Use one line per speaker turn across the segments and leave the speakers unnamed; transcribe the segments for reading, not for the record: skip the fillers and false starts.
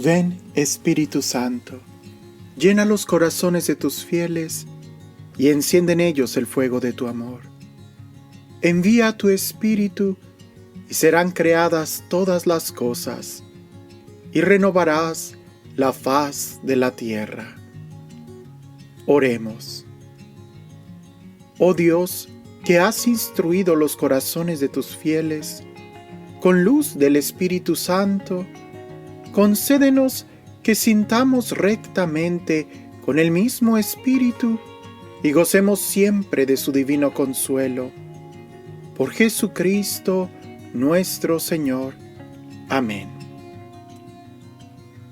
Ven, Espíritu Santo, llena los corazones de tus fieles y enciende en ellos el fuego de tu amor. Envía tu Espíritu y serán creadas todas las cosas, y renovarás la faz de la tierra. Oremos. Oh Dios, que has instruido los corazones de tus fieles, con luz del Espíritu Santo, concédenos que sintamos rectamente con el mismo Espíritu y gocemos siempre de su divino consuelo. Por Jesucristo nuestro Señor. Amén.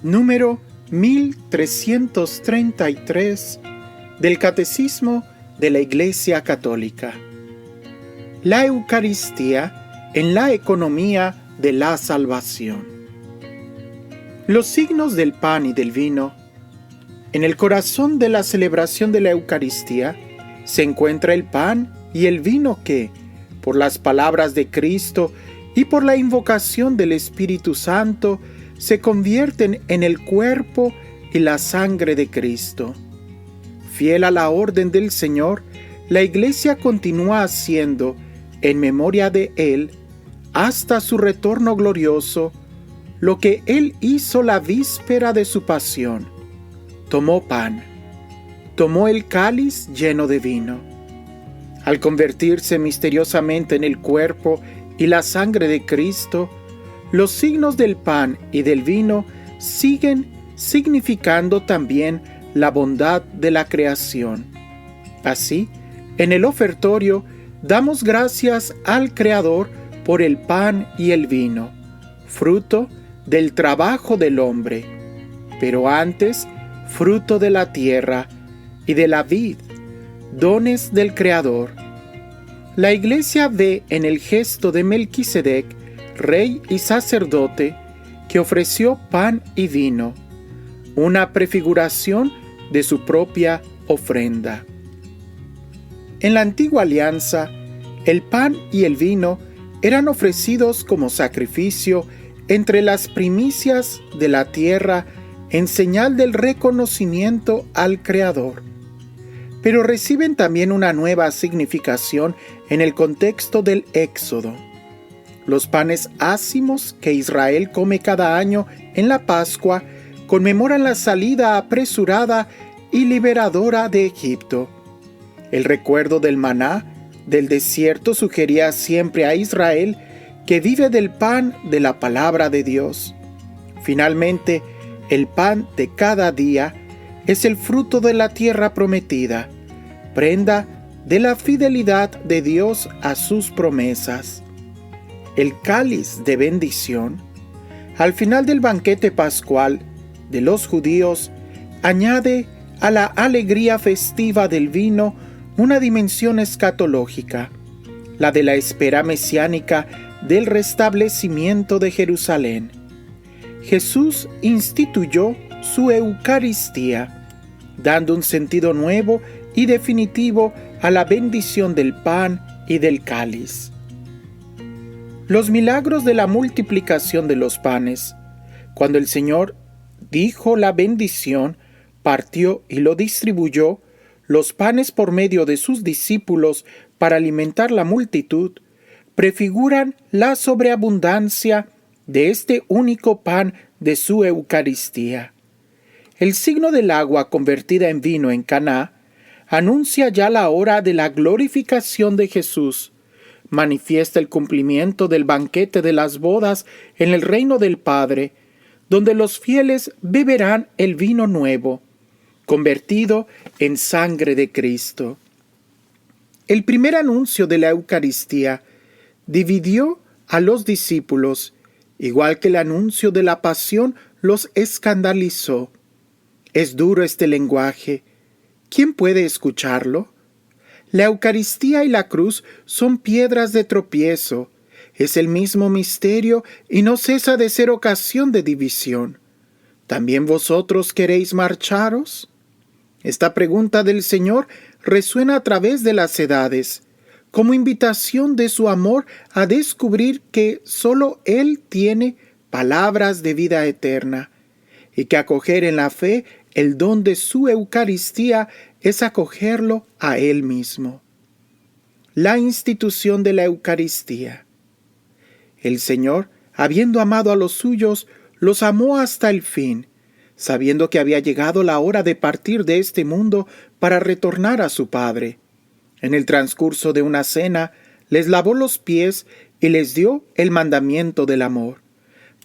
Número 1333 del Catecismo de la Iglesia Católica. La Eucaristía en la economía de la salvación. Los signos del pan y del vino. En el corazón de la celebración de la Eucaristía se encuentra el pan y el vino que, por las palabras de Cristo y por la invocación del Espíritu Santo, se convierten en el cuerpo y la sangre de Cristo. Fiel a la orden del Señor, la Iglesia continúa haciendo, en memoria de Él, hasta su retorno glorioso, lo que Él hizo la víspera de su pasión. Tomó pan, tomó el cáliz lleno de vino. Al convertirse misteriosamente en el cuerpo y la sangre de Cristo, los signos del pan y del vino siguen significando también la bondad de la creación. Así, en el ofertorio, damos gracias al Creador por el pan y el vino, fruto del trabajo del hombre, pero antes fruto de la tierra y de la vid, dones del Creador. La Iglesia ve en el gesto de Melquisedec, rey y sacerdote, que ofreció pan y vino, una prefiguración de su propia ofrenda. En la antigua alianza, el pan y el vino eran ofrecidos como sacrificio entre las primicias de la tierra en señal del reconocimiento al Creador. Pero reciben también una nueva significación en el contexto del Éxodo. Los panes ácimos que Israel come cada año en la Pascua conmemoran la salida apresurada y liberadora de Egipto. El recuerdo del maná del desierto sugería siempre a Israel que vive del pan de la palabra de Dios. Finalmente, el pan de cada día es el fruto de la tierra prometida, prenda de la fidelidad de Dios a sus promesas. El cáliz de bendición, al final del banquete pascual de los judíos, añade a la alegría festiva del vino una dimensión escatológica, la de la espera mesiánica del restablecimiento de Jerusalén. Jesús instituyó su Eucaristía, dando un sentido nuevo y definitivo a la bendición del pan y del cáliz. Los milagros de la multiplicación de los panes. Cuando el Señor dijo la bendición, partió y lo distribuyó, los panes por medio de sus discípulos para alimentar la multitud, prefiguran la sobreabundancia de este único pan de su Eucaristía. El signo del agua convertida en vino en Caná anuncia ya la hora de la glorificación de Jesús, manifiesta el cumplimiento del banquete de las bodas en el reino del Padre, donde los fieles beberán el vino nuevo, convertido en sangre de Cristo. El primer anuncio de la Eucaristía dividió a los discípulos, igual que el anuncio de la pasión los escandalizó. Es duro este lenguaje. ¿Quién puede escucharlo? La Eucaristía y la cruz son piedras de tropiezo. Es el mismo misterio y no cesa de ser ocasión de división. ¿También vosotros queréis marcharos? Esta pregunta del Señor resuena a través de las edades, como invitación de su amor a descubrir que solo Él tiene palabras de vida eterna, y que acoger en la fe el don de su Eucaristía es acogerlo a Él mismo. La institución de la Eucaristía. El Señor, habiendo amado a los suyos, los amó hasta el fin, sabiendo que había llegado la hora de partir de este mundo para retornar a su Padre. En el transcurso de una cena, les lavó los pies y les dio el mandamiento del amor,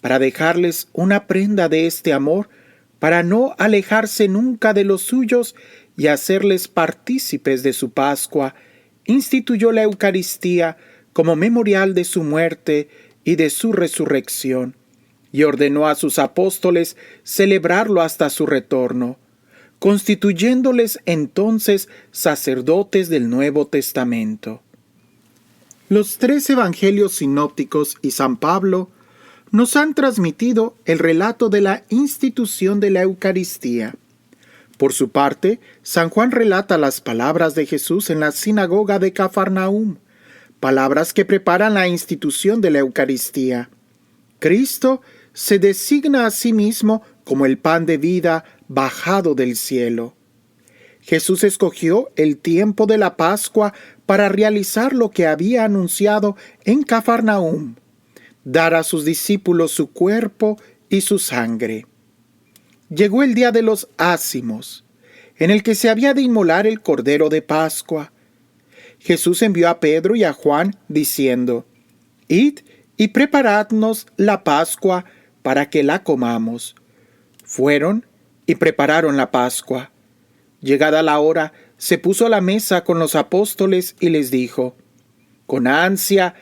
para dejarles una prenda de este amor, para no alejarse nunca de los suyos y hacerles partícipes de su Pascua. Instituyó la Eucaristía como memorial de su muerte y de su resurrección, y ordenó a sus apóstoles celebrarlo hasta su retorno, constituyéndoles entonces sacerdotes del Nuevo Testamento. Los 3 evangelios sinópticos y San Pablo nos han transmitido el relato de la institución de la Eucaristía. Por su parte, San Juan relata las palabras de Jesús en la sinagoga de Cafarnaúm, palabras que preparan la institución de la Eucaristía. Cristo se designa a sí mismo como el pan de vida bajado del cielo. Jesús escogió el tiempo de la Pascua para realizar lo que había anunciado en Cafarnaúm, dar a sus discípulos su cuerpo y su sangre. Llegó el día de los ácimos, en el que se había de inmolar el Cordero de Pascua. Jesús envió a Pedro y a Juan, diciendo: «Id y preparadnos la Pascua para que la comamos». Fueron y prepararon la Pascua. Llegada la hora, se puso a la mesa con los apóstoles y les dijo: «Con ansia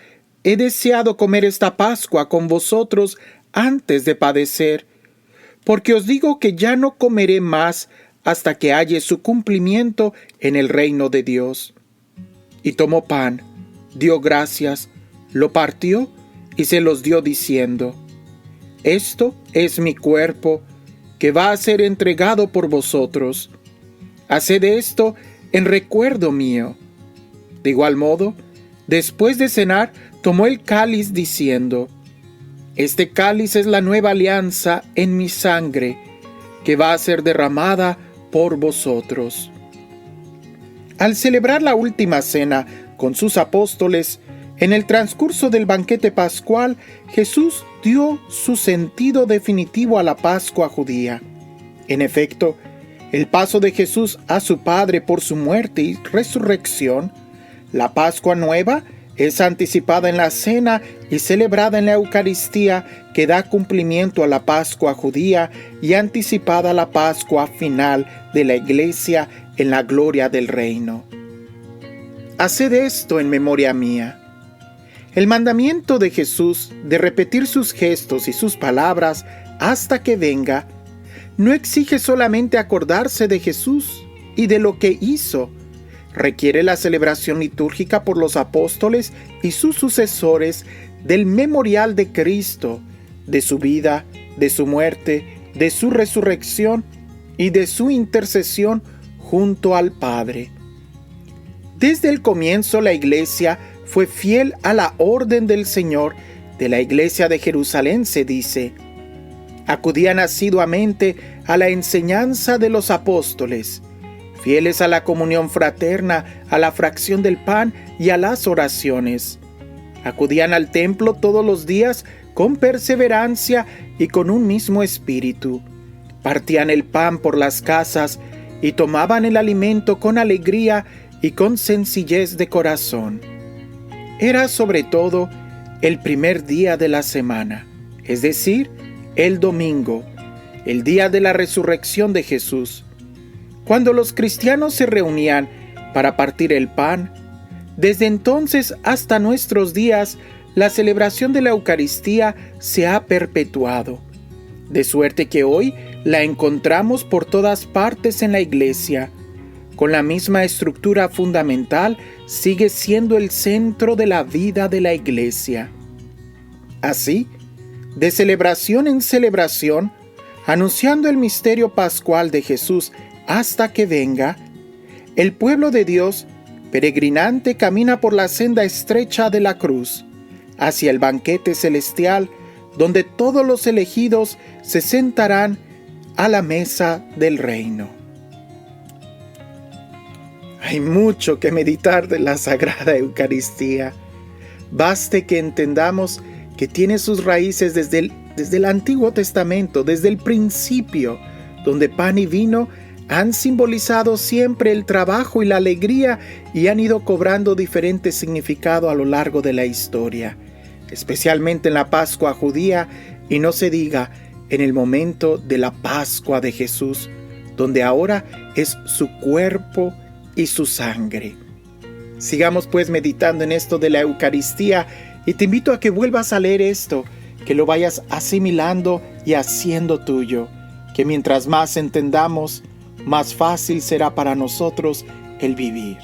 he deseado comer esta Pascua con vosotros antes de padecer, porque os digo que ya no comeré más hasta que halle su cumplimiento en el reino de Dios». Y tomó pan, dio gracias, lo partió y se los dio diciendo: «Esto es mi cuerpo, que va a ser entregado por vosotros. Haced esto en recuerdo mío». De igual modo, después de cenar, tomó el cáliz diciendo: «Este cáliz es la nueva alianza en mi sangre, que va a ser derramada por vosotros». Al celebrar la última cena con sus apóstoles, en el transcurso del banquete pascual, Jesús dio su sentido definitivo a la Pascua judía. En efecto, el paso de Jesús a su Padre por su muerte y resurrección, la Pascua nueva, es anticipada en la cena y celebrada en la Eucaristía, que da cumplimiento a la Pascua judía y anticipada a la Pascua final de la Iglesia en la gloria del reino. Haced esto en memoria mía. El mandamiento de Jesús de repetir sus gestos y sus palabras hasta que venga no exige solamente acordarse de Jesús y de lo que hizo. Requiere la celebración litúrgica por los apóstoles y sus sucesores del memorial de Cristo, de su vida, de su muerte, de su resurrección y de su intercesión junto al Padre. Desde el comienzo la Iglesia fue fiel a la orden del Señor. De la Iglesia de Jerusalén se dice: acudían asiduamente a la enseñanza de los apóstoles, fieles a la comunión fraterna, a la fracción del pan y a las oraciones. Acudían al templo todos los días con perseverancia y con un mismo espíritu. Partían el pan por las casas y tomaban el alimento con alegría y con sencillez de corazón. Era sobre todo el primer día de la semana, es decir, el domingo, el día de la resurrección de Jesús. Cuando los cristianos se reunían para partir el pan, desde entonces hasta nuestros días, la celebración de la Eucaristía se ha perpetuado, de suerte que hoy la encontramos por todas partes en la Iglesia. Con la misma estructura fundamental, sigue siendo el centro de la vida de la Iglesia. Así, de celebración en celebración, anunciando el misterio pascual de Jesús hasta que venga, el pueblo de Dios, peregrinante, camina por la senda estrecha de la cruz, hacia el banquete celestial, donde todos los elegidos se sentarán a la mesa del reino. Hay mucho que meditar de la Sagrada Eucaristía. Baste que entendamos que tiene sus raíces desde el Antiguo Testamento, desde el principio, donde pan y vino han simbolizado siempre el trabajo y la alegría y han ido cobrando diferente significado a lo largo de la historia, especialmente en la Pascua judía y no se diga en el momento de la Pascua de Jesús, donde ahora es su cuerpo y su sangre. Sigamos pues meditando en esto de la Eucaristía y te invito a que vuelvas a leer esto, que lo vayas asimilando y haciendo tuyo, que mientras más entendamos, más fácil será para nosotros el vivir.